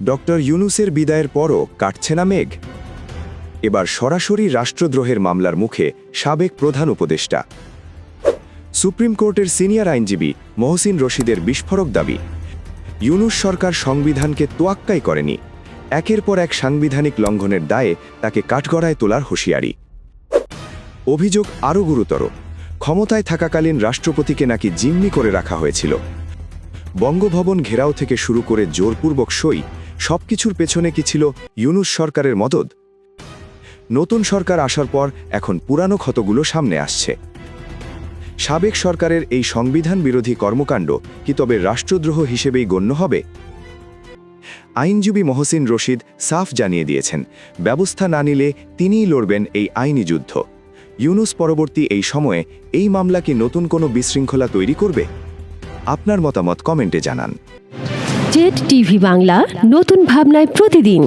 Doctor ইউনূসের বিদায়ের পরও কাটছে না মেঘ। এবার সরাসরি রাষ্ট্রদ্রোহের মামলার মুখে সাবেক প্রধান উপদেষ্টা। সুপ্রিম কোর্টের সিনিয়র আইনজীবী মহসিন রশিদের বিস্ফোরক দাবি, ইউনূস সরকার সংবিধানকে তোয়াক্কাই করেনি, একের পর এক সাংবিধানিক লঙ্ঘনের দায়ে তাকে কাঠগড়ায় তোলার হুঁশিয়ারি। অভিযোগ আরও গুরুতর, ক্ষমতায় থাকাকালীন রাষ্ট্রপতিকে নাকি জিম্মি করে রাখা হয়েছিল। বঙ্গভবন ঘেরাও থেকে শুরু করে জোরপূর্বক সই, সবকিছুর পেছনে কি ছিল ইউনূস সরকারের মদদ? নতুন সরকার আসার পর এখন পুরানো ক্ষতগুলো সামনে আসছে। সাবেক সরকারের এই সংবিধান বিরোধী কর্মকাণ্ড কি তবে রাষ্ট্রদ্রোহ হিসেবেই গণ্য হবে? আইনজীবী মহসিন রশিদ সাফ জানিয়ে দিয়েছেন, ব্যবস্থা না নিলে তিনিই লড়বেন এই আইনি যুদ্ধ। ইউনূস পরবর্তী এই সময়ে এই মামলা কি নতুন কোনো বিশৃঙ্খলা তৈরি করবে? আপনার মতামত কমেন্টে জানান। জেড টিভি বাংলা, নতুন ভাবনায় প্রতিদিন।